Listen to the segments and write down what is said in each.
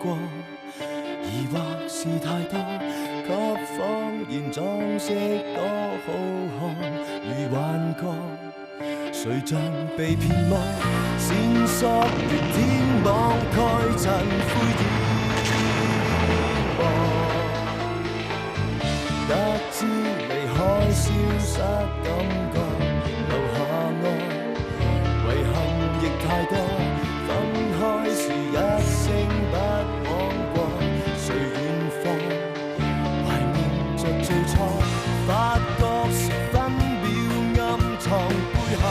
過，疑惑是太多，給謊言裝飾多好看，如幻覺。誰像被騙麼？線索如天網蓋塵灰煙幕。得知離開消失感覺，留下愛，遺憾亦太多。分開時一聲不枉過，誰遠方？懷念着最初，發覺是分秒暗藏背後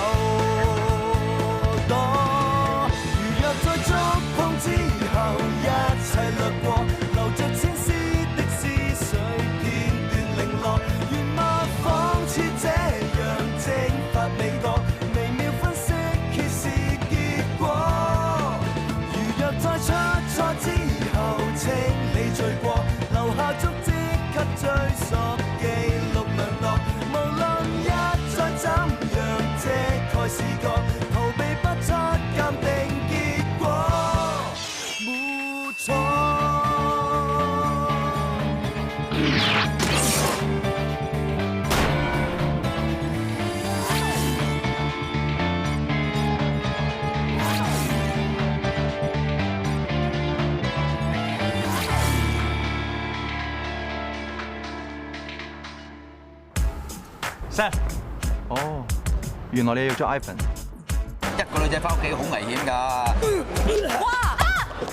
多。如若在觸碰之後，一切掠過，留着千絲的思緒片段零落，願望仿似這樣蒸發味覺，微妙分析揭示結果。如若在出錯之後清理罪過，留下足跡給追溯記錄量度，無論一再怎樣遮蓋視覺，逃避不出鑑定結果，沒錯。Sir， 哦，原來你約咗 Ivan。一個女仔翻屋企好危險㗎。哇！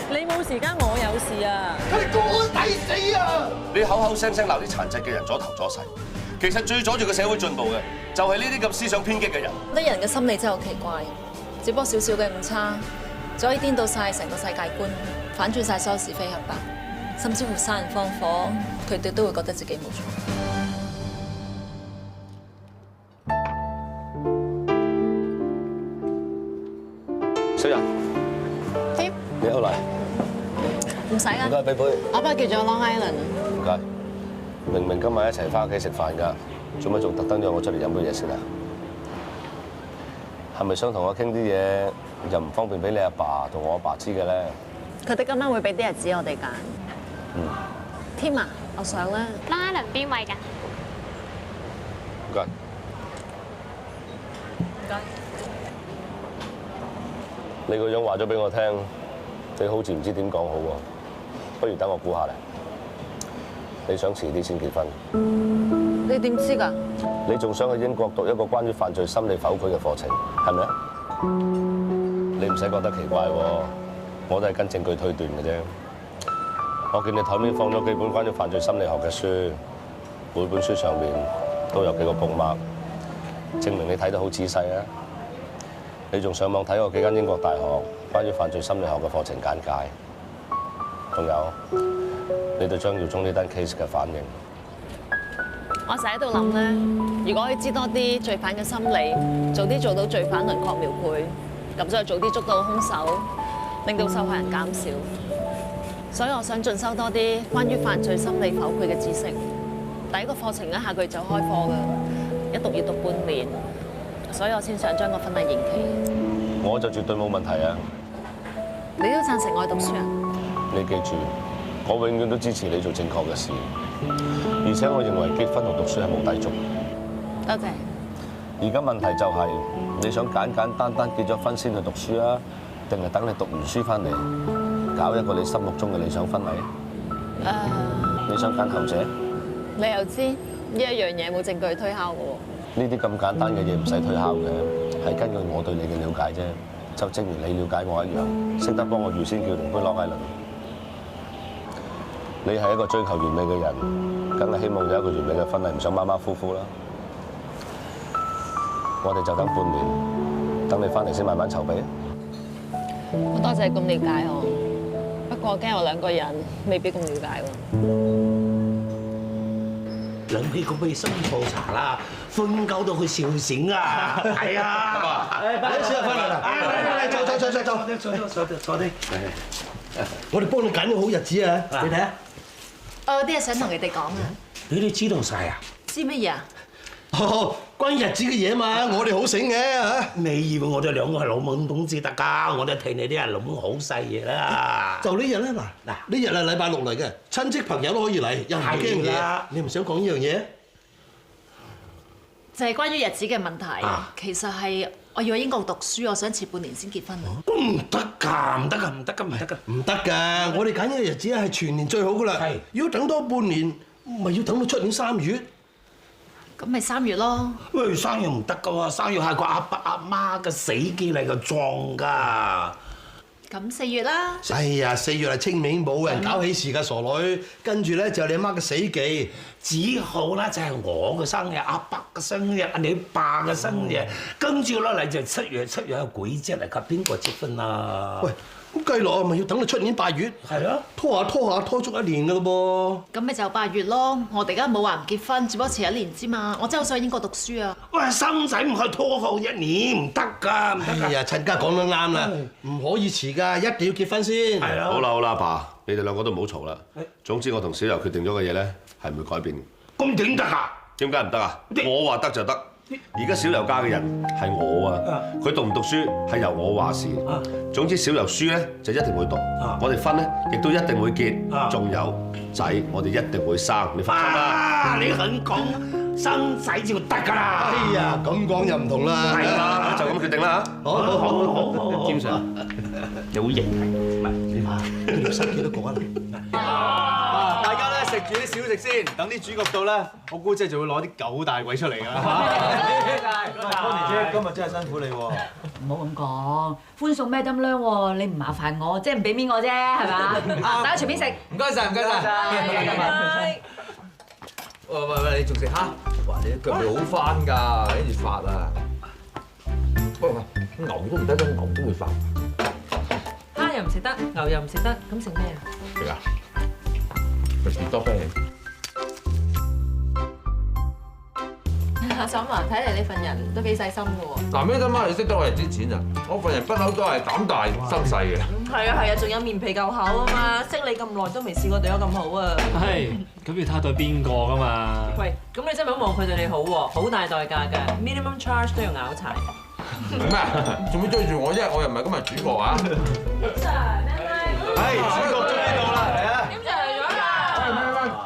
你冇時間，我有事啊！佢哋個個抵死啊！你口口聲聲鬧啲殘疾嘅人阻頭阻勢，其實最阻住個社會進步嘅，就係呢啲咁思想偏激嘅人。啲人嘅心理真係好奇怪，只不過少少嘅誤差，就可以顛倒晒成個世界觀，反轉晒所有是非黑白，甚至乎殺人放火，佢哋都會覺得自己冇錯。小人，點？你好嚟。唔使啦。唔該，俾杯。我爸叫咗 Long Island。唔該。明明今晚一齊翻屋企食飯㗎，做乜仲特登約我出嚟飲杯嘢先啊？係咪想同我傾啲嘢，又唔方便俾你阿爸同我阿爸知嘅咧？佢哋今晚會俾啲日子我哋揀。添啊，我想咧。Long Island 邊位㗎？唔該。唔該。你個樣話咗俾我聽，你好似唔知點講好喎，不如等我估下嚟。你想遲啲先結婚？你點知㗎？你仲想去英國讀一個關於犯罪心理剖析嘅課程，係咪啊？你唔使覺得奇怪喎，我都係跟證據推斷嘅啫。我見你台面放咗幾本關於犯罪心理學嘅書，每本書上面都有幾個 bookmark，證明你睇得好仔細啊！你仲上網睇過幾間英國大學關於犯罪心理學嘅課程簡介，仲有你對張耀宗呢單 case 嘅反應。我成日喺度諗咧，如果可以知多啲罪犯嘅心理，早啲做到罪犯輪廓描繪，咁就早啲捉到兇手，令到受害人減少。所以我想進修多啲關於犯罪心理剖析嘅知識。第一個課程一下個月就開課㗎，一讀要讀半年。所以我先想將個婚禮延期。我就絕對冇問題啊！你都贊成我去讀書啊？你記住，我永遠都支持你做正確嘅事，而且我認為結婚同讀書係冇抵觸。多謝。而家問題就係，你想簡簡單單結咗婚先去讀書啊，定係等你讀完書翻嚟搞一個你心目中嘅理想婚禮？你想揀後者？你又知呢一樣嘢冇證據推敲嘅喎。呢啲咁簡單嘅嘢唔使推敲嘅，係根據我對你嘅了解啫。就正如你了解我一樣，識得幫我預先叫定杯 Long Island。你係一個追求完美嘅人，梗係希望有一個完美嘅婚禮，唔想馬馬虎虎啦。我哋就等半年，等你翻嚟先慢慢籌備。我多謝你咁了解我，不過我驚我兩個人未必咁了解喎。諗起個咩新抱茶啦，歡鳩到去笑醒啊！係啊，快啲小入翻嚟啦！坐啲。我哋幫你揀個好日子啊！你睇下。我有啲嘢想同你哋講啊。你哋知道晒啊？知乜嘢啊？哦，關於日子嘅嘢嘛，我哋好醒嘅嚇。你以為我哋兩個係老懵懂至得㗎？我哋替你啲係老好細嘢啦。就呢日咧，嗱，呢日係禮拜六嚟嘅，親戚朋友都可以嚟，又唔驚嘢。你唔想講呢樣嘢？就係關於日子嘅問題。其實係我要喺英國讀書，我想遲半年先結婚啊。唔得㗎，唔得㗎，唔得㗎，唔得㗎，唔得㗎！我哋揀嘅日子係全年最好㗎啦。係，如果等多半年，咪要等到出年3月。咁咪3月咯。喂，3月唔得㗎喎，3月係個阿爸阿媽嘅死忌嚟嘅，撞㗎。咁4月啦。哎呀，4月係清明，冇人搞喜事㗎，傻女。跟住咧就係你阿媽嘅死忌，只好啦就係我嘅生日、阿伯嘅生日、你爸嘅生日，跟住落嚟就7月係鬼節嚟㗎，邊個結婚啊？喂！咁計落咪要等到出年8月？係啊，拖下拖足1年㗎咯噃。咁咪就8月咯。我哋而家冇話唔結婚，只不過遲1年啫嘛。我真係好想去英國讀書啊！喂，生仔唔可以拖後1年，唔得㗎，唔得㗎。哎呀，陳家講得啱啦，唔可以遲㗎，一定要結婚先。係啊。好啦，阿爸，你哋兩個都唔好嘈啦。總之我同小柔決定咗嘅嘢咧，係唔會改變嘅。咁點得啊？點解唔得啊？我話得就得。而家小柔家嘅人係我啊，佢讀唔讀書係由我話事。總之小柔書咧就一定會讀，我哋婚咧亦都一定會結，仲有仔我哋一定會生，你放心啦。你肯講生仔就得㗎啦。哎呀，咁講又唔同啦。係啊，就咁決定啦嚇。好。兼常，你好型係。你話你要生幾多個啊？大家咧食住啲小食先，等啲主角到咧，我姑姐就會攞啲9大簋出嚟㗎啦。多年姐今日真係辛苦你喎。唔好咁講，歡送咩燈亮喎？你唔麻煩我，即係唔俾面我啫，係嘛？大家隨便食。唔該晒，唔該晒。喂，你仲食蝦？哇！你腳尾好翻㗎，跟住發啊！喂，牛都唔得，牛都會發。蝦又唔食得，牛又唔食得，咁食咩啊？食啊！食士多啤梨。阿嬸啊，睇嚟你份人都幾細心㗎喎。嗱，咩得媽？你識得我係啲錢啊？我份人不嬲都係膽大心細嘅。係啊，仲有面皮夠厚啊嘛！識你咁耐都未試過對我咁好啊！係，咁要睇對邊個㗎嘛？喂，咁你真係唔好望佢對你好喎，好大代價㗎 ，minimum charge 都要拗柴。咩啊？做咩追住我啫？我又唔係今日主角啊！係主角終於到啦，嚟啊！點就嚟咗啦！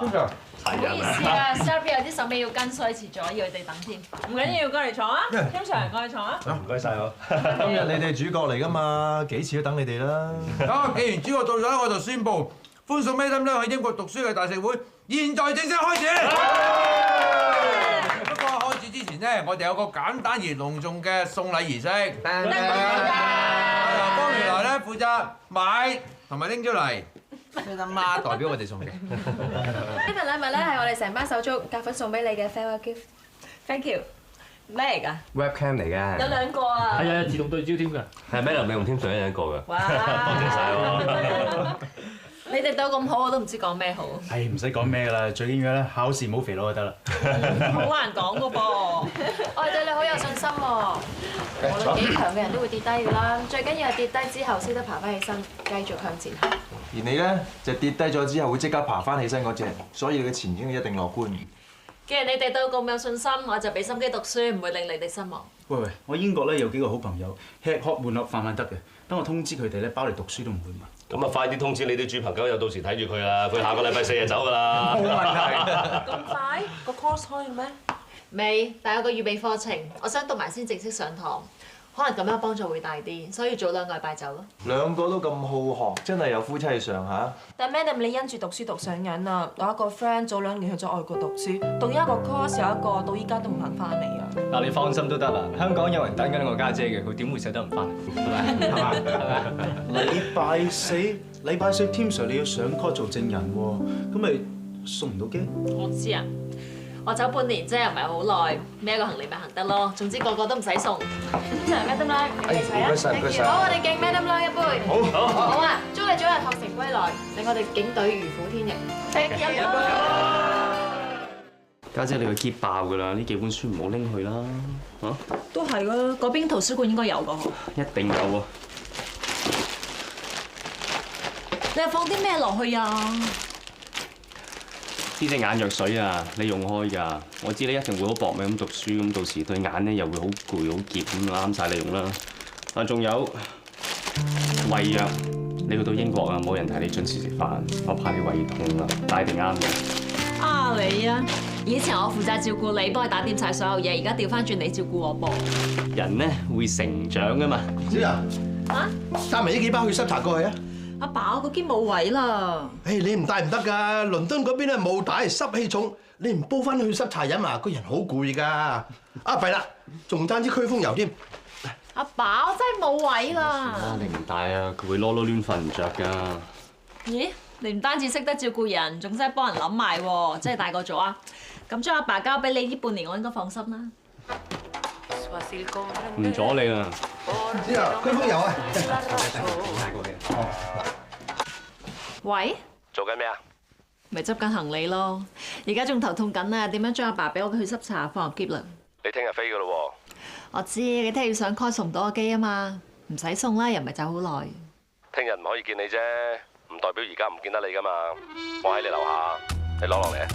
邊個？唔好意思啊 ，Shelby 有啲手尾要跟，所以遲咗，要佢哋等添。唔緊要，過嚟坐啊！經常過嚟坐啊！唔該晒我。今日你哋主角嚟㗎嘛，幾次都等你哋啦。好，既然主角到咗，我就宣布歡送 Madam 咧去英國讀書嘅大食會，現在正式開始。不過開始之前咧，我哋有個簡單而隆重嘅送禮儀式。由方原來咧負責買同埋拎出嚟。Madam 媽代表我哋送嘅。呢份禮物咧係我哋成班手足夾份送俾你嘅 farewell gift。Thank you。咩嚟㗎 ？Webcam 嚟嘅。有2個啊。係啊，自動對焦添㗎。係咩？你用添上一個㗎。哇！多謝晒喎。你哋對我咁好，我都唔知講咩好。係唔使講咩㗎啦，最緊要咧考試唔好肥佬就得啦。好難講㗎噃。我對你好有信心喎。無論幾強嘅人都會跌低㗎啦，最緊要係跌低之後識得爬翻起身，繼續向前行。而你咧就跌低咗之後會即刻爬翻起身嗰隻，所以你嘅前景一定樂觀。既然你哋對我咁有信心，我就俾心機讀書，唔會令你哋失望。喂，我英國咧有幾個好朋友，吃喝玩樂飯得嘅，等我通知佢哋咧，包你讀書都唔會問。咁啊，快啲通知你啲豬朋狗友，到時睇住佢啦。佢下個禮拜4就走㗎啦。冇問題。咁快？個 course 開咩？未，但有個預備課程，我想讀埋先正式上堂，可能咁樣幫助會大啲，所以早2個禮拜走咯。兩個都咁好學，真係有夫妻相嚇。但 Madam 你因住讀書讀上癮啦，我一個 friend 早2年去咗外國讀書，讀一個 course 有一個到依家都唔肯翻嚟啊！嗱，你放心都得啦，香港有人等緊我家姐嘅，佢點會捨得唔翻？係嘛？禮拜四 Tim Sir 你要上 court 做證人喎，咁咪送唔到機？我知啊，我走半年啫，又唔係好耐，孭個行李咪行得咯。總之個個都唔使送。Madam 啦，你哋齊啊！唔該晒，唔該晒。好，我哋敬 Madam 啦一杯。好啊！祝你早日學成歸來，令我哋警隊如虎添翼。一杯。家姐你個篋爆㗎啦，呢幾本書唔好拎去啦，嚇！都係啊，嗰邊圖書館應該有㗎。一定有喎。你又放啲咩落去啊？呢隻眼藥水啊，你用開㗎。我知你一定會好搏命咁讀書，咁到時對眼咧又會好攰好澀咁，啱晒你用啦。啊，仲有胃藥，你去到英國啊，冇人提你準時食飯，我怕你胃痛啊，帶定啱嘅。啊你啊！以前我負責照顧你，幫佢打掂晒所有嘢，而家調翻轉你照顧我噃。人咧會成長㗎嘛。小柔，啊？帶埋呢幾包去濕茶過去啊！阿爸，我嗰邊冇位啦。誒，你唔帶唔得㗎，倫敦嗰邊咧冇帶，濕氣重，你唔煲翻去濕茶飲啊，個人好攰㗎。啊，弊啦，仲爭支驅風油添。阿爸，我真係冇位啦。你唔帶啊，佢會囉囉攣瞓唔着㗎。咦？你唔單止識得照顧人，仲識得幫人諗埋喎，真係大個咗啊！咁將阿爸交俾你呢半年，我應該放心啦。唔阻你啦。小柔，驅風油啊！喂？做緊咩啊？咪執緊行李咯，而家仲頭痛緊啊！點樣將阿爸俾我去濕茶放入篋啦？你聽日飛㗎咯喎。我知你聽日要上 call 送唔到個機啊嘛，唔使送啦，又唔係走好耐。聽日唔可以見你啫，唔代表而家唔見得你㗎嘛。我喺你樓下，你攞落嚟啊！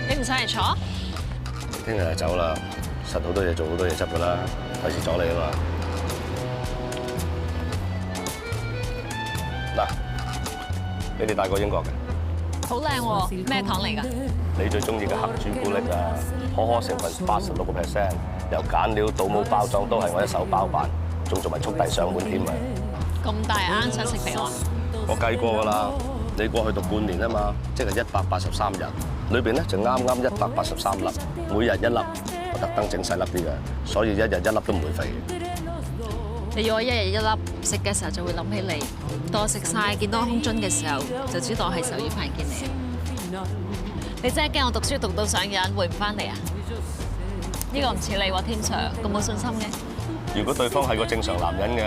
你唔上嚟坐？聽日就走啦，實好多嘢做，好多嘢執㗎啦，費事阻你啊嘛。嗱，你哋帶過英國嘅？好靚喎，咩糖嚟㗎？你最中意嘅黑朱古力啊，可可成分86%，由揀料到冇包裝都係我一手包辦，仲做埋速遞上門添啊！咁大啱想食俾我？我計過㗎啦，你過去讀半年啊嘛，即係183日，裏邊咧就啱啱183粒，每日1粒，我特登整細粒啲嘅，所以一日1粒都唔會肥。你要我一日1粒，食嘅時候就會諗起你，當我食晒見到空樽嘅時候，就知道我係壽衣飯見你。你真係驚我讀書讀到上癮，會唔翻嚟啊？呢個唔似你喎，天 Sir 咁冇信心嘅。如果對方係個正常男人嘅，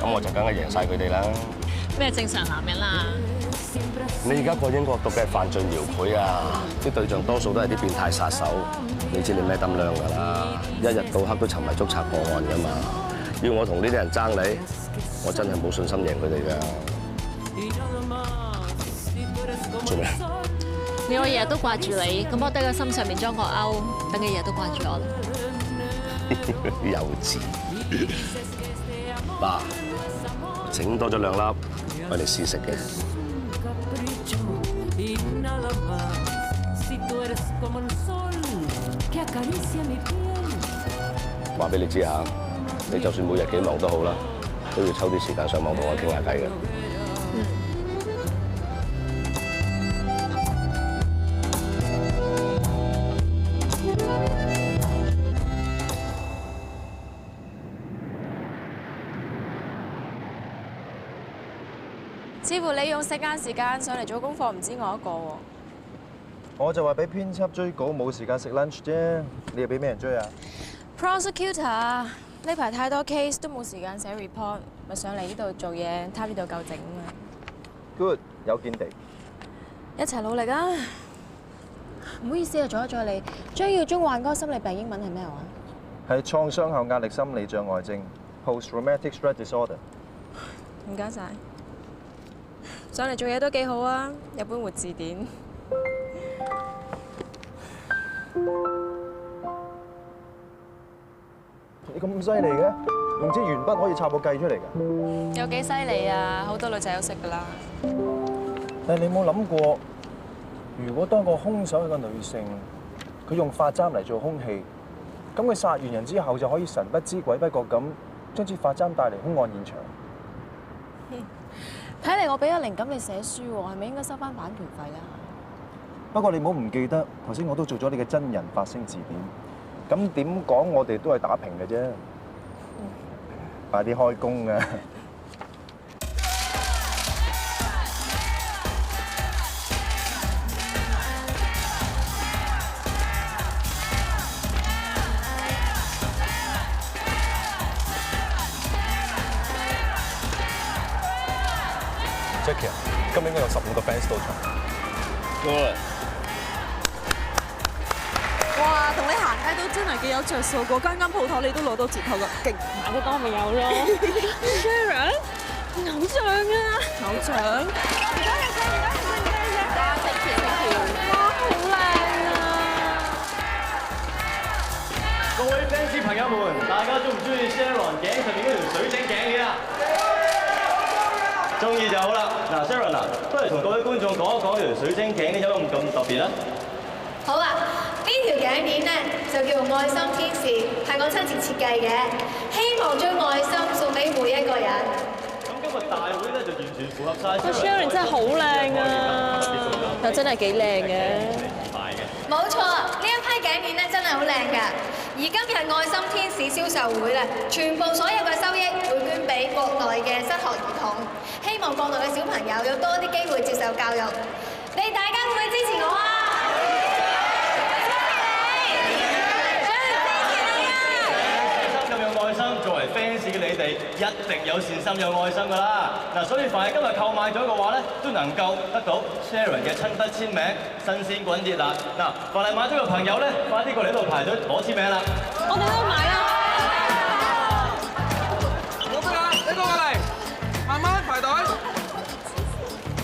咁我就梗係贏晒佢哋啦。咩正常男人啊？你而家過英國讀嘅係犯罪搖賄啊！啲對象多數都係啲變態殺手，你知你咩膽量㗎啦？一日到黑都沉迷捉賊破案㗎嘛！要我同呢啲人爭你，我真係冇信心贏佢哋㗎。做咩？你我日日都掛住你，咁我喺個心上面裝個鈎，等你日日都掛住我啦。幼稚。嗱，整多咗2粒，我哋試食嘅。話俾你知下，你就算每日幾忙都好啦，都要抽啲時間上網同我傾下偈嘅。似乎你用4間時間上嚟做功課，唔止我一個喎。我就話俾編輯追稿冇時間食 lunch 啫，你又俾咩人追啊 ？Prosecutor 呢排太多 case 都冇時間寫 report，咪上嚟呢度做嘢，貪呢度夠整啊 ！Good， 有見地。一齊努力啊！唔好意思啊，阻一阻你。張耀宗患嗰個心理病英文係咩話？係創傷後壓力心理障礙症 （Post-traumatic stress disorder）。唔該晒。上嚟做嘢都幾好啊，有本活字典。你咁犀利嘅，用支鉛筆可以插個計出嚟㗎？有幾犀利啊！好多女仔都識㗎啦。但係你有冇諗過，如果當個兇手係個女性，佢用髮簪嚟做兇器，咁佢殺完人之後就可以神不知鬼不覺咁將支髮簪帶嚟兇案現場。睇嚟我俾咗靈感你寫書喎，係咪應該收翻版權費啊？不過你唔好唔記得，頭先我都做咗你嘅真人發聲字典。咁點講，我哋都係打平嘅啫。快啲開工啊！Jackie， 今日應該有15個 fans 到場。Good。哇！同你行街都真係幾有着數喎，間鋪頭你都攞到折扣㗎，勁買得多咪有咯。Sharon， 偶像啊！偶獎。各位 fans 朋友們，大家中唔中意 Sharon 頸上面嗰條水晶頸嘅啊？中意就好啦。嗱 ，Sharon 啊，不如同各位觀眾講一講條水晶頸有乜咁特別啊？好啊，呢條頸鏈咧就叫做愛心天使，係我親自設計嘅，希望將愛心送俾每一個人。咁今日大會咧就完全符合晒。Sharon 真係好靚啊，又真係幾靚嘅。冇錯，呢一批頸鏈咧真係好靚㗎。而今日愛心天使銷售會咧，全部所有嘅收益會捐俾國內嘅失學兒童，希望國內嘅小朋友有多啲機會接受教育。你大家會唔會支持我啊？愛心作為 fans 嘅你哋，一定有善心有愛心㗎啦！嗱，所以凡係今日購買咗嘅話咧，都能夠得到 Sharon 嘅親筆簽名，新鮮滾熱辣！嗱，凡係買咗嘅朋友咧，快啲過嚟呢度排隊攞簽名啦！我哋都買啦！老闆啊，你過嚟，慢慢排隊。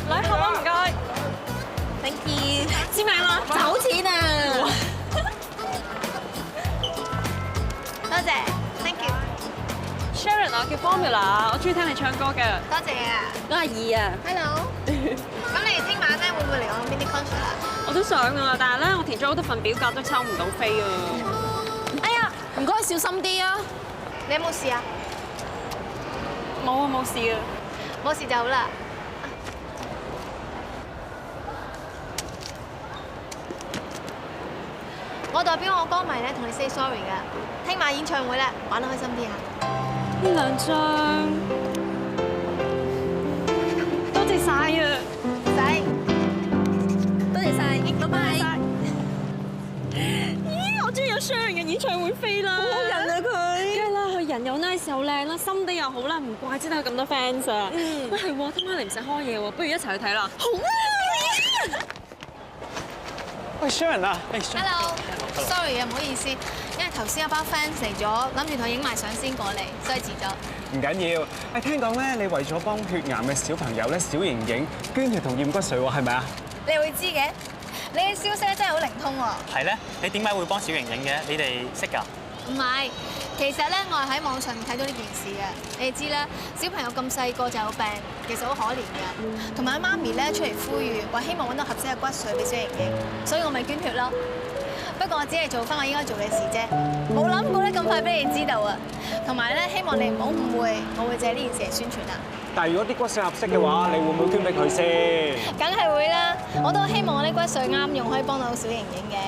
嚟，好唔該。Thank you。簽名啦，找錢啊！多謝。Sharon 啊，叫 Formula， 我中意聽你唱歌嘅。多謝啊！我係二啊。Hello。咁你哋聽晚咧會唔會嚟我 mini concert 啊？我都想啊，但係咧我填咗好多份表格都抽唔到飛啊。哎呀，唔該小心啲啊！你有冇事啊？冇啊，冇事啊。冇事就好啦。我代表我歌迷咧同你 say sorry 㗎。聽晚演唱會咧玩得開心啲啊！呢兩張，多謝晒啊！唔使，多謝晒，拜拜。咦，我終於有 Sharon 嘅演唱會飛啦！好好人啊佢，梗係啦，佢人又 nice 又靚啦，心地又好啦，唔怪之得有咁多 fans 啊！喂係喎，聽晚你唔使開嘢喎，不如一齊去睇啦！好啊！喂 Sharon 啊，Hello，sorry 啊，唔好意思，因為頭先有班 fans 嚟咗，諗住同佢影埋相先過嚟，所以遲咗。唔緊要，誒聽講咧，你為咗幫血癌嘅小朋友咧小盈盈捐血同驗骨髓喎，係咪啊？你會知嘅，你嘅消息真係好靈通喎。係咧，你點解會幫小盈盈嘅？你哋識㗎？唔係，其實咧我係喺網上睇到呢件事嘅。你哋知啦，小朋友咁細個就有病，其實好可憐嘅。同埋媽咪咧出嚟呼籲，話希望揾到合適嘅骨髓俾小盈盈，所以我咪捐血咯。不過我只係做翻我應該做嘅事啫，冇諗過咧咁快俾你知道啊！同埋咧，希望你唔好誤會，我會借呢件事嚟宣傳啊！但係如果啲骨髓合適嘅話，你會唔會捐俾佢先？梗係會啦！我都希望我啲骨髓啱用，可以幫到小盈盈嘅。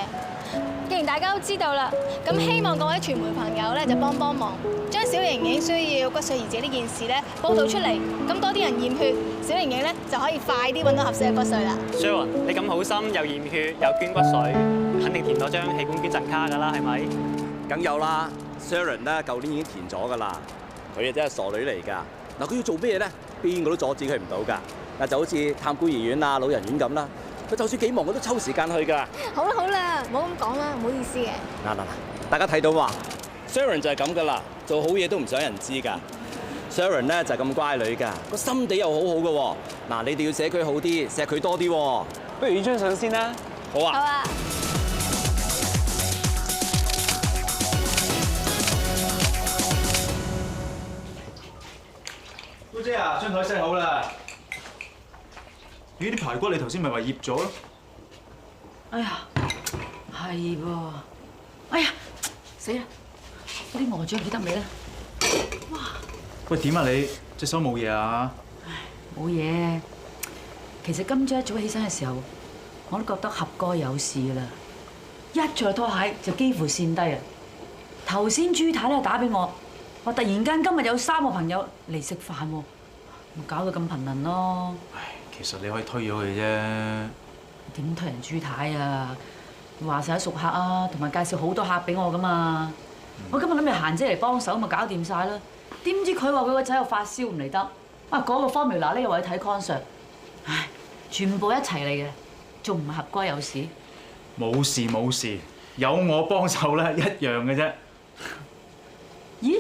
既然大家都知道啦，咁希望各位傳媒朋友咧就幫忙，將小盈盈需要骨髓移植呢件事咧報導出嚟，咁多啲人驗血，小盈盈咧就可以快啲揾到合適嘅骨髓啦。Sharon，你咁好心又驗血又捐骨髓，肯定填到張器官捐贈卡㗎啦，係咪？梗有啦 ，Sharon 咧舊年已經填咗㗎啦，佢啊真係傻女嚟㗎。嗱，佢要做咩咧？邊個都阻止佢唔到㗎。嗱，就好似探孤兒院啊、老人院咁啦。佢就算幾忙，佢都抽時間去㗎。好啦好啦，唔好咁講啦，唔好意思嘅。嗱，大家睇到話 ，Sharon 就係咁㗎啦，做好嘢都唔想人知㗎。Sharon 咧就係咁乖女㗎，個心地又好好㗎喎。嗱，你哋要錫佢好啲，錫佢多啲喎。不如影張相先啦。好啊。好啊。姑姐啊，張台 set 好啦。咦，啲排骨你頭先咪話醃咗咯？哎呀，係喎！哎呀，死啦！嗰啲鵝掌記得未咧？哇！喂，點啊你？隻手冇嘢啊？冇嘢。其實今朝一早起身嘅時候，我都覺得合哥有事啦。一着拖鞋就幾乎跣低啊！頭先朱太咧打俾我，話突然間今日有3個朋友嚟食飯喎，咪搞到咁頻輪咯。其實你可以推咗佢啫。點推人朱太啊？話晒熟客啊，同埋介紹好多客俾我噶嘛。我今日諗住嫻姐嚟幫手，咪搞掂晒啦。點知佢話佢個仔又發燒唔嚟得。啊，嗰個 Formula 呢又話去睇 concert。唉，全部一齊嚟嘅，仲唔係合哥有事？冇事冇事，有我幫手咧一樣嘅啫。咦？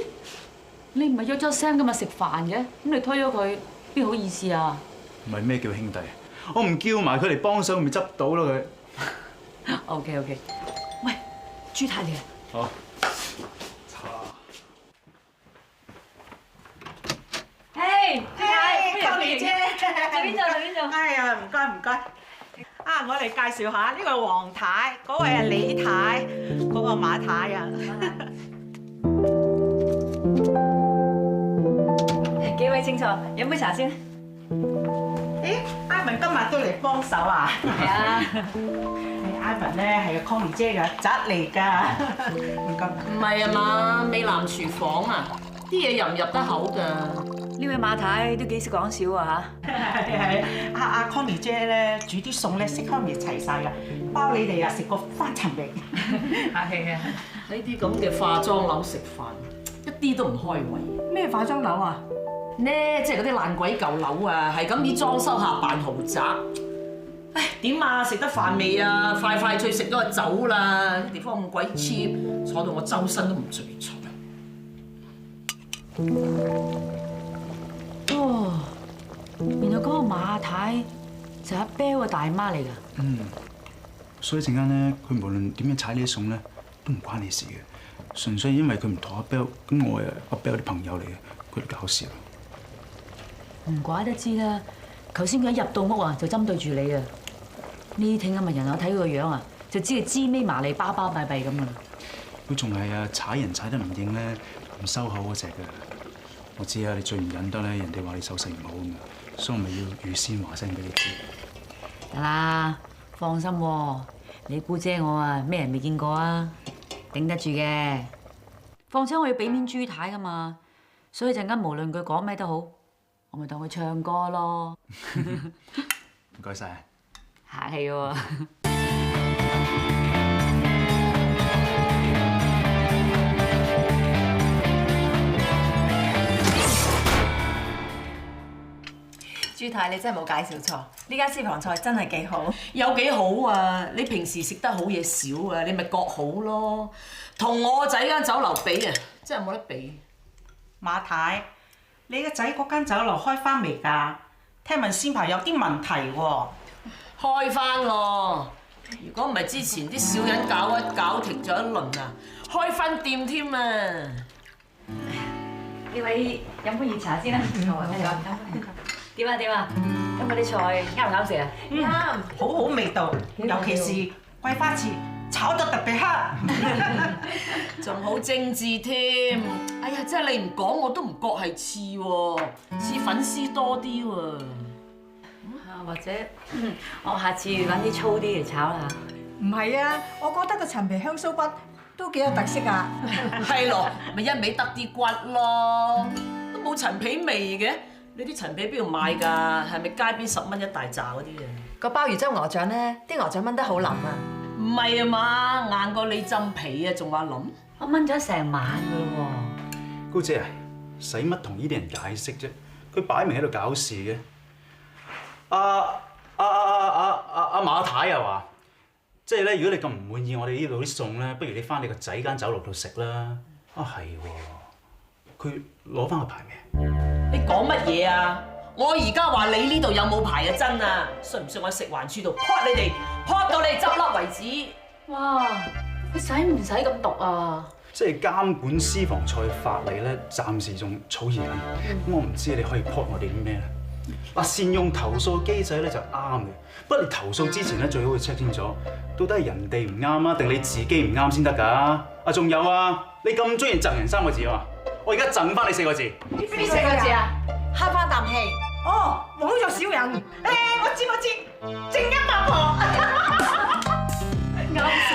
你唔係約咗 Sam 今日食飯嘅？咁你推咗佢，邊好意思啊？唔係咩叫兄弟？我唔叫埋佢嚟幫手，咪執到咯佢。OK，喂，朱太嚟啊！好。嘿，朱太，Connie姐，邊度？哎呀，唔該。啊，我嚟介紹下，呢個係黃太，嗰位係李太，嗰個馬太啊。幾位清楚，飲杯茶先。咦，Ivan 今日都嚟幫手啊？係啊。Ivan 咧係個 Connie 姐嘅侄嚟㗎。唔該。唔係啊嘛，美男廚房啊，啲嘢入唔入得口㗎？呢位馬太都幾識講笑啊嚇！係阿 Connie 姐咧煮啲餸咧色香味齊晒㗎，包你哋啊食個翻尋味。客氣啊！呢啲咁嘅化妝樓食飯，一啲都唔開胃。咩化妝樓啊？呢即係嗰啲爛鬼舊樓啊，係咁以裝修下扮豪宅。唉，點啊？食得飯未啊？快脆食咗就走啦！啲地方咁鬼 cheap，坐到我周身都唔聚財。哦，原來嗰個馬太就係阿 Bell 嘅大媽嚟㗎。所以陣間咧，佢無論點樣踩你啲餸咧，都唔關你事嘅。純粹因為佢唔妥阿 Bell，咁我係阿 Bell 啲朋友嚟嘅，佢哋搞笑。唔怪得知啦，頭先佢一入到屋啊，就針對住你啊！呢啲聽今日人我睇佢個樣啊，就知佢知尾麻利巴巴閉閉咁啊！佢仲係啊踩人踩得唔應咧，唔收口嗰隻嘅。我知啊，你最唔忍得咧，人哋話你手勢唔好咁啊，所以我咪要預先話聲俾你知。得啦，放心喎，你姑姐我啊，咩人未見過啊，頂得住嘅。況且我要俾面朱太㗎嘛，所以陣間無論佢講咩都好，我咪當佢唱歌咯。唔該晒。客氣喎。朱太，你真係冇介紹錯，呢間私房菜真係幾好。有幾好啊？你平時食得好嘢少啊，你咪覺好咯。同我仔間酒樓比啊，真係冇得比。馬太，你個仔嗰間酒樓開翻未㗎？聽聞先排有啲問題喎。開翻咯！如果唔係之前啲小人搞一搞停咗一輪啊，開翻店添啊！呢位飲杯熱茶先啦。好啊，點啊？今日啲菜啱唔啱食啊？啱，好好味道，尤其是桂花翅炒得特別黑，仲好精緻添。哎呀，真係你唔講我都唔覺係似喎，似粉絲多啲喎。或者我下次揾啲粗啲嚟炒下。唔係啊，我覺得個陳皮香酥骨都幾有特色啊。係咯，咪一味得啲骨咯，都冇陳皮味嘅。你啲陳皮邊度買㗎？係咪街邊10蚊一大紮嗰啲啊？個鮑魚汁鵝掌咧，啲鵝掌炆得好腍啊！唔係啊嘛，硬過你浸皮啊，仲話腍？我炆咗成晚㗎喎。姑姐啊，使乜同呢啲人解釋啫？佢擺明喺度搞事嘅。阿馬太又話，即係咧，如果你咁唔滿意我哋呢度啲餸咧，不如你翻你個仔間酒樓度食啦。啊係喎，佢攞翻個牌未？你講乜嘢啊？我而家話你呢度有冇牌啊？真啊，信唔信我喺食環署度撲你哋，撲到你執笠為止？哇！你使唔使咁毒啊？即係監管私房菜法例咧，暫時仲草擬緊。咁我唔知你可以撲我哋啲咩咧？嗱，善用投訴機制咧就啱嘅，不過你投訴之前咧最好去 check 清楚，到底係人哋唔啱啊，定你自己唔啱先得㗎？啊，仲有啊，你咁中意贈人3個字啊嘛，我而家贈翻你4個字。邊4個字啊？慳翻啖氣。哦，冇咗小人。誒，我知，正一八婆。啱晒。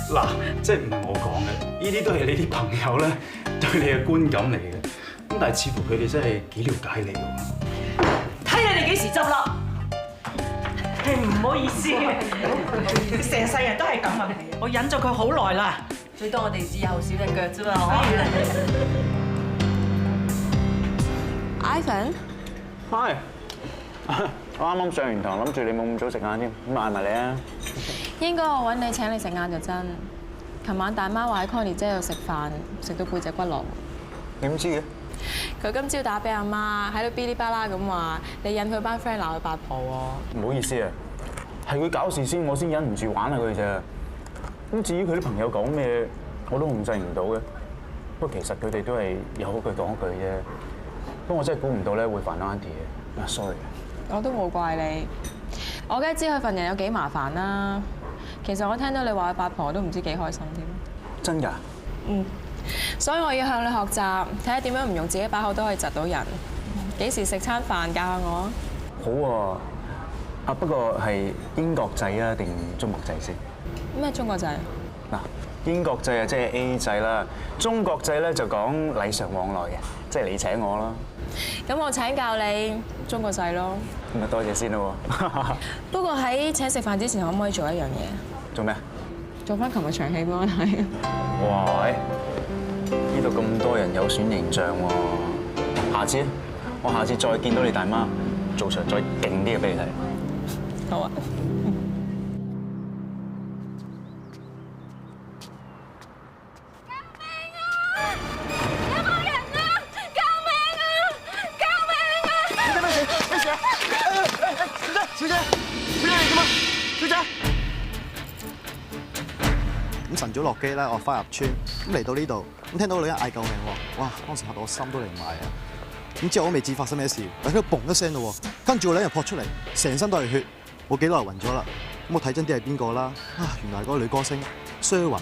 嗱，即係唔係我講嘅，呢啲都係你啲朋友咧對你嘅觀感嚟嘅。咁但係似乎佢哋真係幾了解你喎。睇你哋幾時執笠？唔好意思，成世人都係咁啊！我忍咗佢好耐啦。最多我哋只有少隻腳啫嘛。Ivan， Hi， 我啱啱上完堂，諗住你冇咁早食晏添，咁嗌埋你啊！應該我揾你請你食晏就真。琴晚大媽話喺 Connie 姐度食飯，食到背脊骨落。你點知嘅？佢今朝打俾阿媽，喺度嗶哩吧啦咁話，你引佢班 friend 鬧佢八婆喎。唔好意思啊，係佢搞事先，我先忍唔住玩下佢咋。咁至於佢啲朋友講咩，我都控制唔到嘅。不過其實佢哋都係有句講句啫。不過我真係估唔到咧會煩 Auntie 嘅。啊 ，sorry。我都冇怪你，我梗係知佢份人有幾麻煩啦。其實我聽到你話佢八婆都唔知幾開心添。真㗎？嗯。所以我要向你學習，睇下點樣唔用自己把口都可以窒到人。幾時食餐飯教下我？好喎。啊，不過係英國制啊定中國制先？咩中國制？嗱，英國制啊即係 A 制啦，中國制咧就講禮尚往來嘅，即係你請我啦。咁我請教你中國制咯。咁啊多謝先咯喎。不過喺請食飯之前，可唔可以做一樣嘢？做咩？做翻琴日場戲俾我睇。哇！呢度咁多人有選形象喎，下次我下次再見到你大媽，做場再勁啲嘅俾你睇。好啊。咁晨早落機咧，我翻入村，咁嚟到呢度，咁聽到個女人嗌救命喎，哇！當時嚇到我心都離埋啊！咁之後我未知發生咩事，但係佢嘣一聲咯喎，跟住個女人撲出嚟，成身都係血，冇幾耐暈咗啦。咁我睇真啲係邊個啦？啊，原來係嗰個女歌星薛雲。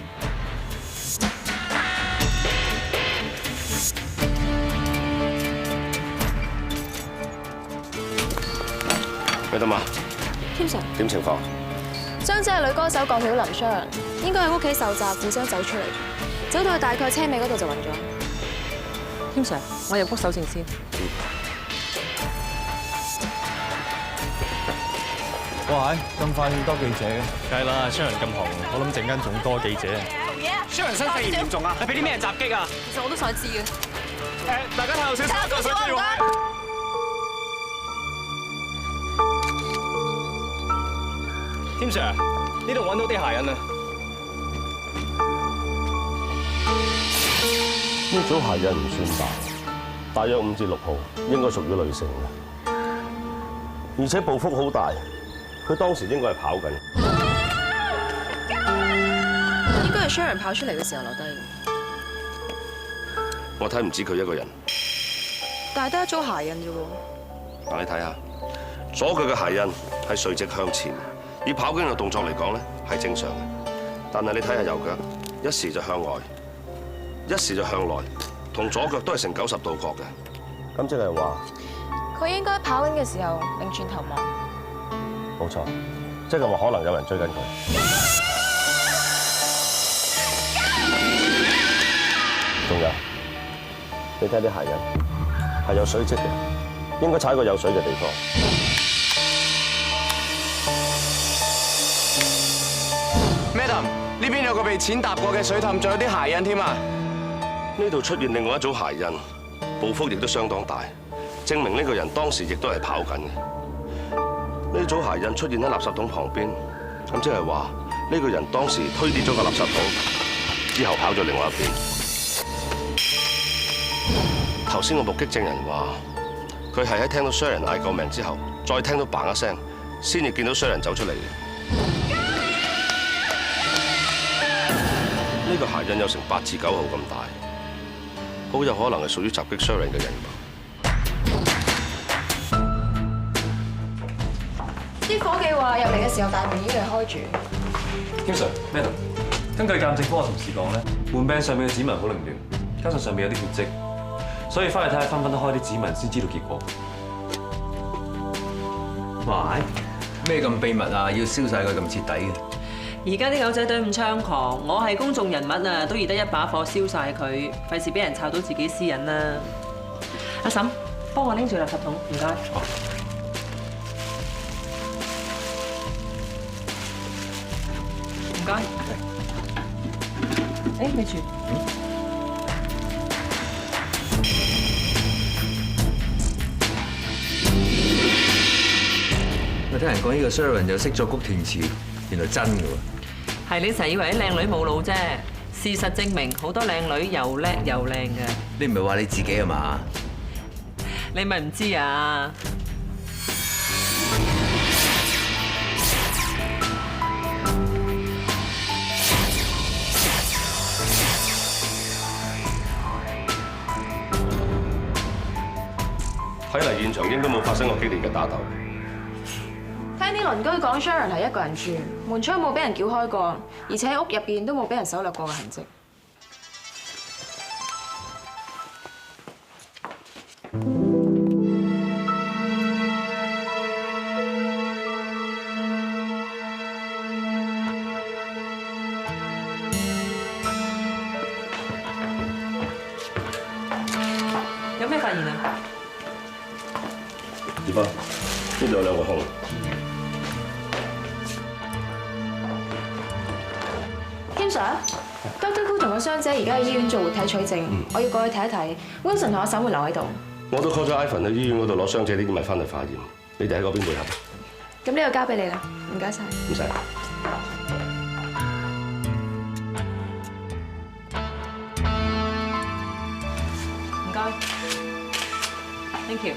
咩得嘛？天成，點情況？傷者係女歌手郭曉琳 Sharon， 應該喺屋企受襲，負傷走出嚟，走到去大概車尾嗰度就暈咗。天 Sir， 我入屋搜證先。哇！咁快要多記者嘅？梗係啦，Sharon咁紅，我諗陣間仲多記者。Sharon 身肺炎嚴重啊！係俾啲咩人襲擊啊？其實我都想知嘅。大家睇後少少，個水需要開。添 Sir， 呢度揾到啲鞋印啊！呢組鞋印唔算大，大約5至6號，應該屬於女性嘅，而且步幅好大，佢當時應該係跑緊。應該係 Sharon 跑出嚟嘅時候留低。我睇唔止佢一個人，但係得一組鞋印啫喎。嗱，你睇下，左腳嘅鞋印係垂直向前。以跑緊嘅動作嚟講咧，係正常嘅。但係你睇下右腳，一時就向外，一時就向內，同左腳都係成90度角嘅。咁即係話，佢應該跑緊嘅時候擰轉頭望。冇錯，即係話可能有人追緊佢。仲有，你睇啲鞋印係有水跡嘅，應該踩過有水嘅地方。Madam， 呢邊有個被淺踏過嘅水凼，仲有啲鞋印添啊！呢度出現另外一組鞋印，步幅亦都相當大，證明呢個人當時亦都係跑緊嘅。呢組鞋印出現喺垃圾桶旁邊，咁即係話呢個人當時推跌咗個垃圾桶，之後跑咗另外一邊。頭先個目擊證人話，佢係喺聽到 Sharon 嗌救命之後，再聽到嘭一聲，先至見到 Sharon 走出嚟嘅。呢個鞋印有成8至9號咁大，好有可能係屬於襲擊 Sharon 嘅人物。啲伙計話入嚟嘅時候大門已經係開住。經常 Madam， 根據鑑證科嘅同事講咧，門柄上面嘅指紋好凌亂，加上上面有啲血跡，所以翻去睇下分唔分得開啲指紋先知道結果。哇！咩咁秘密啊？要燒晒佢咁徹底嘅？而家啲狗仔隊咁猖狂，我係公眾人物啊，都易得一把火燒晒佢，費事俾人抄到自己私隱啦。阿嬸，幫我拎住垃圾桶，唔該。唔該。誒，咪住。我聽人講呢個 Sharon 又識作曲填詞，原來真嘅喎。係你成日以為啲靚女冇腦啫，事實證明，好多靚女又叻又靚嘅。你唔係話你自己啊嘛？你咪唔知啊？睇嚟現場應該冇發生過激烈嘅打鬥。聽啲鄰居講 Sharon 係一個人住，門窗冇俾人撬開過，而且屋入邊都冇俾人搜掠過嘅痕跡。有咩發現啊？葉芬，呢度有兩個胸。Kim Sir，Dr. Gu 同個傷者而家喺醫院做活體取證，我要過去睇一睇。Wilson 同阿嬸會留喺度。我都 call 咗 Ivan 去醫院嗰度攞傷者呢啲物翻嚟化驗，你哋喺嗰邊配合。咁呢個交俾你啦，唔該晒。唔使。唔該 ，thank you。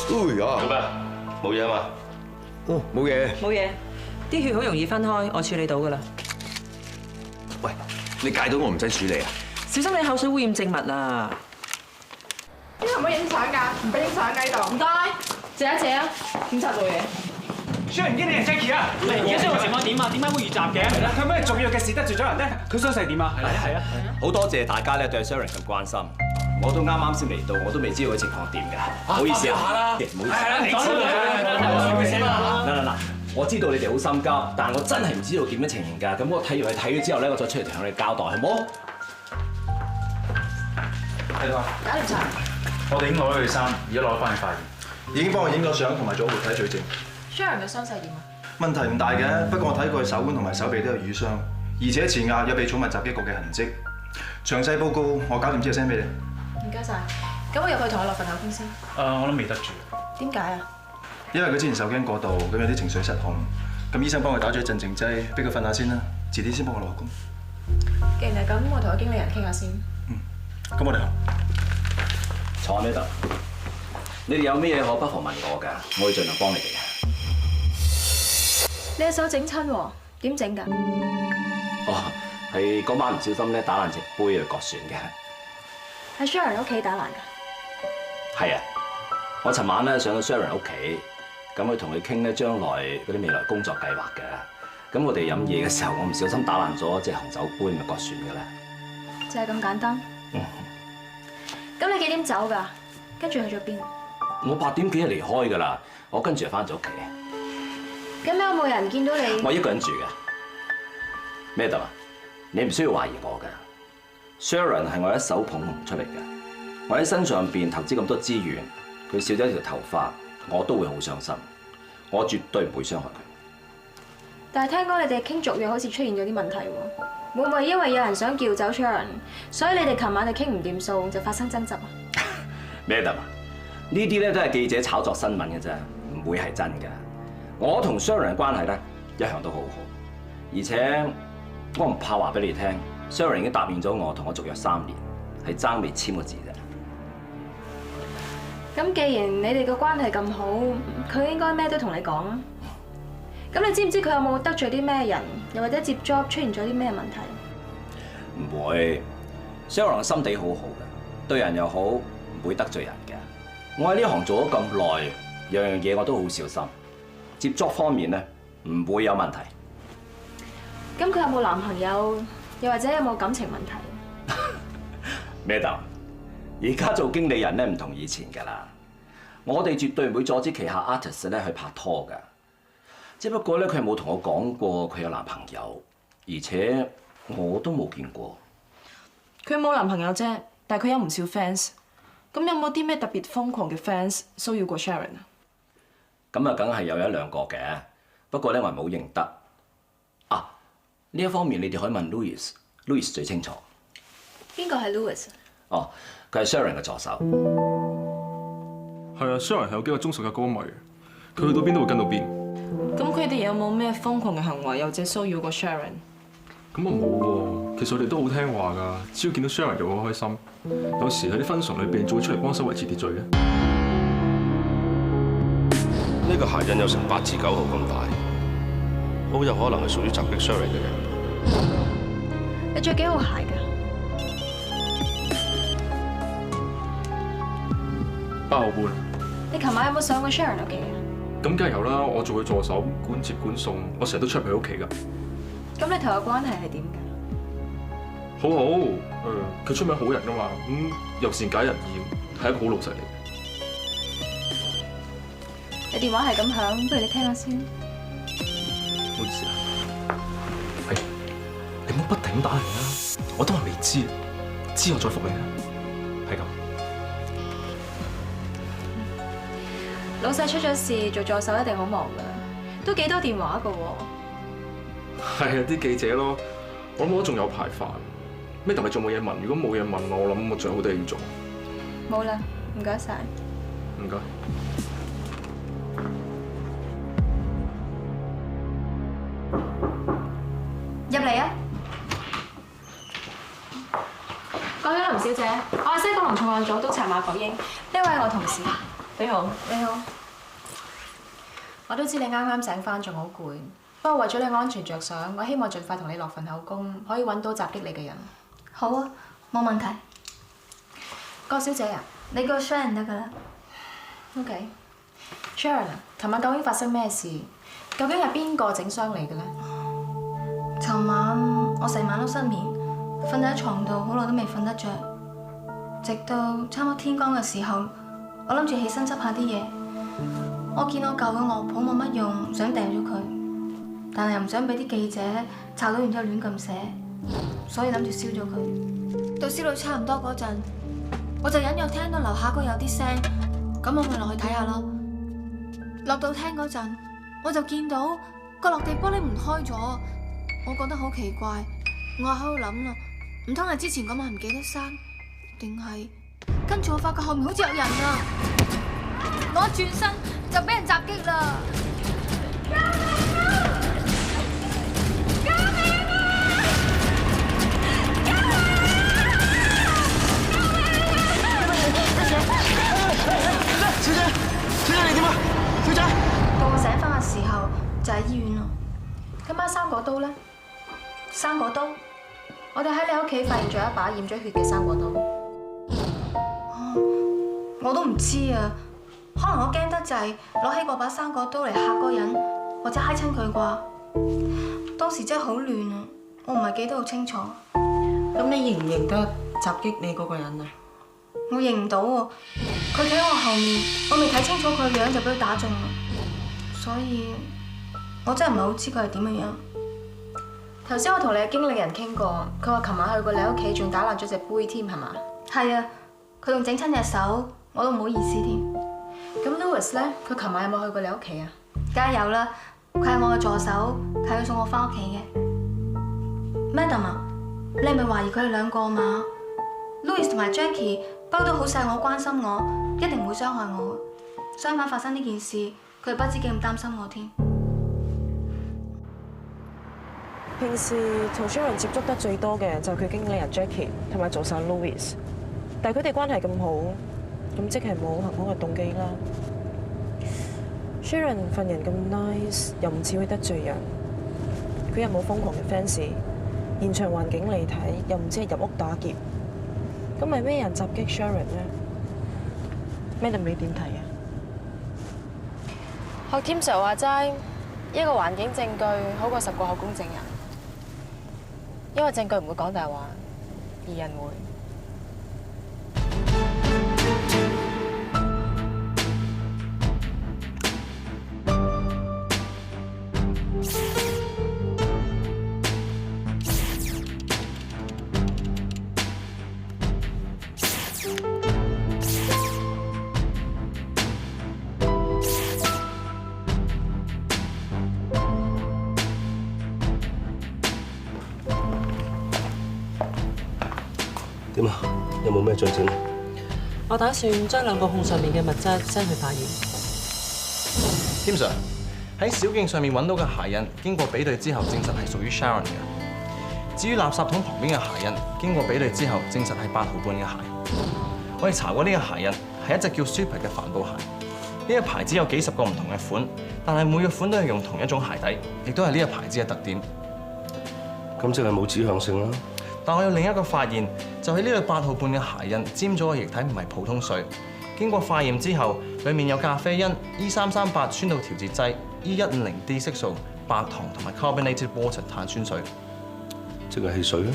做咩？冇嘢啊嘛？哦，冇嘢。冇嘢，啲血好容易分開，我處理到噶啦。喂，你戒到我唔使處理啊？小心你口水污染證物啊！呢度唔可以影相㗎，唔俾影相喺度。唔該，借一借啊，警察做嘢。Sharon經理人 Jackie 啊，而家呢個情況點啊？點解會遇襲嘅？佢有咩重要嘅事得罪咗人咧？佢傷勢點啊？係啊！好多謝大家咧對 Sharon 咁關心。我都啱啱先嚟到，我都未知道佢情況點㗎。唔好意思啊，唔好意思。嗱，我知道你哋好心急，但係我真係唔知道點樣情形㗎。咁我睇完佢睇咗之後咧，我再出嚟同你哋交代，好冇？睇到啊！搞掂晒。我哋已經攞咗佢衫，而家攞翻去化驗，已經幫我影咗相同埋做活體取證。Sharon 嘅傷勢點啊？問題唔大嘅，不過我睇過佢手腕同埋手臂都有瘀傷，而且前額有被寵物襲擊過嘅痕跡。詳細報告我搞掂之後 send 俾你。唔該晒。咁我入去同佢落份口供先。我諗未得住。點解啊？因為佢之前受驚過度，咁有啲情緒失控。咁醫生幫佢打咗鎮靜劑，俾佢瞓下先啦，遲啲先幫我落工。既然係咁，我同個經理人傾下先。咁我哋坐喺呢度。你哋有咩嘢可不妨問我㗎，我會盡量幫你哋嘅。你隻手整親喎，點整㗎？哦，係嗰晚唔小心咧打爛隻杯啊，割損嘅。喺 Sharon 屋企打爛㗎。係啊，我尋晚咧上到 Sharon 屋企，咁去同佢傾咧將來嗰啲未來工作計劃嘅。咁我哋飲嘢嘅時候，我唔小心打爛咗隻紅酒杯，咪割損㗎啦。就係咁簡單。咁你幾點走㗎？跟住去咗邊？我8點幾就離開㗎啦，我跟住就翻咗屋企。咁有冇人見到你？我一個人住嘅。Madam，你唔需要懷疑我㗎。Sharon 係我一手捧紅出嚟嘅，我喺身上邊投資咁多資源，佢少咗一條頭髮，我都會好傷心。我絕對唔會傷害佢。但係聽講你哋傾續約好似出現咗啲問題喎，會唔會因為有人想叫走 Sharon，所以你哋琴晚就傾唔掂數，就發生爭執啊？Madam，呢啲咧都係記者炒作新聞嘅啫，唔會係真㗎。我同 Sharon 嘅關係咧一向都好好，而且我唔怕話俾你聽 ，Sharon 已經答應咗我同我續約3年，係爭未簽個字啫。咁既然你哋個關係咁好，佢應該咩都同你講啊。咁你知唔知佢有冇得罪啲咩人，又或者接 job 出現咗啲咩問題？唔會 ，Sharon 心地好好嘅，對人又好，唔會得罪人嘅。我喺呢行做咗咁耐，樣樣嘢我都好小心。接 job 方面咧，唔會有問題。咁佢有冇男朋友，又或者有冇感情問題？Madam，而家做經理人咧唔同以前㗎啦，我哋絕對唔會阻止旗下 artist 咧去拍拖㗎。只不過咧，佢冇同我講過佢有男朋友，而且我都冇見過。佢冇男朋友啫，但係佢有唔少 fans。咁有冇啲咩特別瘋狂嘅 fans 騷擾過 Sharon 啊？咁啊，梗係有一兩個嘅，不過咧我係冇認得。啊，呢一方面你哋可以問 Louis 最清楚。邊個係 Louis？哦，佢係 Sharon 嘅助手。係啊，Sharon 係有幾個忠實嘅歌迷，佢去到邊都會跟到邊。咁佢哋有冇咩瘋狂嘅行為，又或者騷擾過 Sharon？咁啊冇喎，其實我哋都好聽話㗎，只要見到 Sharon 就好開心。有時喺啲function裏邊，仲會出嚟幫手維持秩序嘅。呢個鞋印有成8至9號咁大，好有可能係屬於襲擊 Sharon 嘅人。你着幾號鞋㗎8號半。你琴晚有冇上過 Sharon 屋企啊？咁梗係有啦，我做佢助手，管接管送，我成日都出入佢屋企㗎。咁你同佢關係係點㗎？好好，佢出名好人㗎嘛，又善解人意，係一個好老實嚟嘅。你電話係咁響，不如你聽下先。唔好意思啊，係你唔好不停打嚟啦，我都係未知，知我再覆你啦，係咁。老細出咗事，做助手一定好忙㗎，都幾多電話㗎喎。係啊，啲記者咯，我諗我仲有排煩。咩？同你仲冇嘢問？如果冇嘢問我諗我仲有好多嘢要做。冇啦，唔該晒。唔該。入嚟啊！各位林小姐，我係西九龍重案組督察馬國英，呢位係我同事。你好，你好。我都知你啱啱醒返，仲好攰。不過為咗你安全着想，我希望盡快同你落份口供，可以揾到襲擊你嘅人。好啊，冇問題。郭小姐啊，你叫 Sharon 得㗎啦。OK。Sharon 啊，琴晚究竟發生咩事？究竟係邊個整傷你嘅咧？尋晚我成晚都失眠，瞓喺床度好耐都未瞓得着，直到差唔多天光嘅時候，我諗住起身執下啲嘢，我見我舊嘅樂譜冇乜用，想掉咗佢，但係又唔想俾啲記者抄到然之後亂咁寫，所以諗住燒咗佢。到燒到差唔多嗰陣，我就隱約聽到樓下嗰有啲聲，咁我咪落去睇下咯。落到廳嗰陣，我就見到個落地玻璃門開咗，我覺得好奇怪，我喺度諗啦，唔通係之前嗰晚唔記得閂，定係跟住我發覺後面好似有人啊！我一轉身就俾人襲擊啦！小姐你點啊？小姐，到我醒返嘅時候就喺醫院咯。今晚生果刀咧？生果刀？我哋喺你屋企發現咗一把染咗血嘅生果刀。我都唔知啊，可能我驚得滯，攞起嗰把生果刀嚟嚇嗰個人，或者揩親佢啩。當時真係好亂啊，我唔係記得好清楚。咁你認唔認得襲擊你嗰個人啊？我認唔到喎，佢企喺我後面，我未睇清楚佢嘅樣就俾佢打中啦，所以我真係唔係好知佢係點嘅樣。頭先我同你嘅經理人傾過，佢話琴晚去過你屋企，仲打爛咗隻杯添，係嘛？係啊，佢仲整親隻手，我都唔好意思添。咁 Louis 咧，佢琴晚有冇去過你屋企啊？梗係有啦，佢係我嘅助手，係佢送我翻屋企嘅。Madam 啊，你係咪懷疑佢哋兩個嘛？Louis 同埋 Jackie 不嬲都好錫我、關心我，一定唔會傷害我。相反，發生呢件事，佢哋不知幾咁擔心我添。平時同 Sharon 接觸得最多嘅就係佢經理人 Jackie 同埋助手 Louis， 但係佢哋關係咁好，咁即係冇行兇嘅動機啦。Sharon 份人咁 nice， 又唔似會得罪人，佢又冇瘋狂嘅 fans， 現場環境嚟睇又唔知係入屋打劫，咁係咩人襲擊 Sharon 呢？ Madam 你點睇啊？學添 Sir 話齋，一個環境證據好過10個口供證人，因為證據唔會講大話，而人會。點啊？有冇咩進展？我打算將兩個控上面嘅物質 send 去化驗。添 Sir， 喺小徑上面揾到嘅鞋印，經過比對之後證實係屬於 Sharon 嘅。至於垃圾桶旁邊嘅鞋印，經過比對之後證實係8號半嘅鞋。我哋查過呢個鞋印係一隻叫 Super 嘅帆布鞋。呢個牌子有幾十個唔同嘅款，但係每個款都係用同一種鞋底，亦都係呢個牌子嘅特點。咁即係冇指向性啦。但我有另一個發現，就係呢個8號半嘅鞋印沾咗嘅液體唔係普通水。經過化驗之後，裡面有咖啡因、E338酸度調節劑、E150D 色素、白糖同埋 carbonated water 碳酸水，即係汽水咧。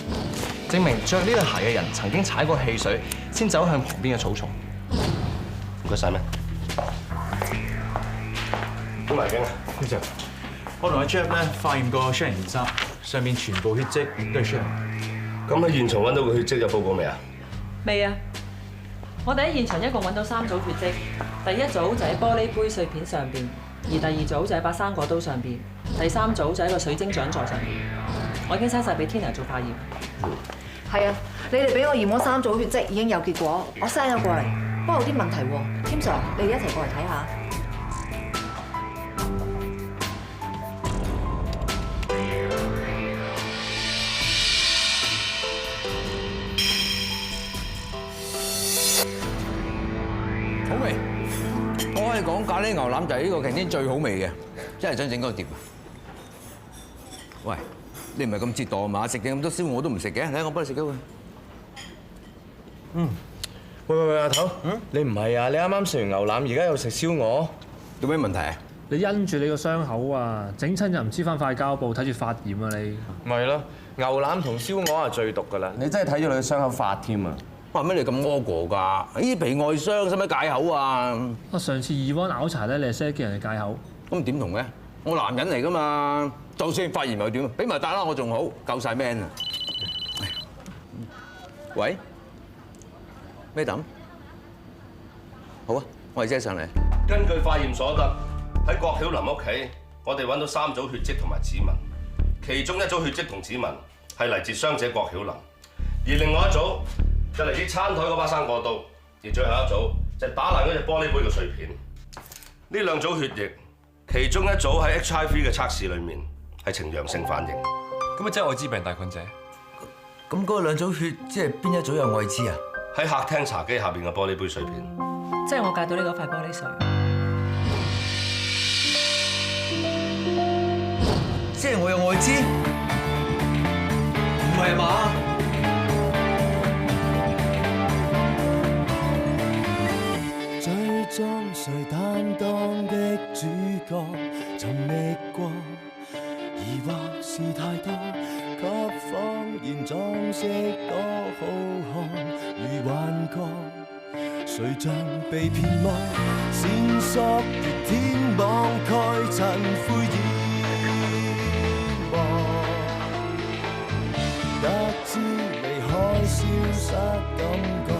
證明着呢對鞋嘅人曾經踩過汽水，先走向旁邊嘅草叢。唔該晒咩？點埋經啊？呢隻我同阿 Jeff 咧化驗過 Sharon 件衫，上面全部血跡都係 Sharon。咁喺現場揾到個血跡有報告未啊？未啊！我哋喺現場一共揾到3組血跡，第一組就喺玻璃杯碎片上邊，而第二組就喺把生果刀上邊，第3組就喺個水晶獎座上邊。我已經 send 晒俾 Tina 做化驗。係啊，你哋俾我驗嗰3組血跡已經有結果，我 send 咗過嚟。不過有啲問題喎，添 Sir， 你哋一齊過嚟睇下。好味，我可以講咖喱牛腩就係呢個 canteen 最好味嘅，真係想整嗰個碟啊！喂，你唔係咁折墮嘛？食嘅咁多燒我都唔食嘅，睇我幫你食咗佢。喂，阿頭，你唔係啊？你啱啱食完牛腩，而家又食燒鵝，有咩問題啊？你因住你個傷口啊，整親就唔黐翻塊膠布，睇住發炎啊你。咪咯，牛腩同燒鵝係最毒㗎啦！你真係睇咗你嘅傷口發添啊！哇！乜你咁屙過㗎？呢啲皮外傷使唔使戒口啊？我上次二鍋拗柴咧，你係識叫人哋戒口。咁點同嘅？我男人嚟㗎嘛，就算發炎又點？俾埋大啦，我仲好，夠晒 man 啊！喂？咩抌？好啊，我哋車上嚟。根據化驗所得，喺郭曉琳屋企，我哋揾到3組血跡同埋指紋，其中1組血跡同指紋係嚟自傷者郭曉琳，而另外1組就嚟自餐台嗰把生果刀，而最後1組就係打爛嗰隻玻璃杯嘅碎片。呢2組血液，其中1組喺 HIV 嘅測試裏面係呈陽性反應。咁咪即係愛滋病帶菌者？咁嗰2組血即係邊1組有愛滋啊？喺客廳茶几下邊嘅玻璃杯碎片。即係我戒到呢嗰塊玻璃碎。即係我有愛滋？唔係嘛？最終誰擔當的主角，曾歷過，疑惑是太多，給謊言裝飾多好看，如幻覺，誰像被騙魔，線索如天網蓋塵灰掩沒，得知離開消失感覺。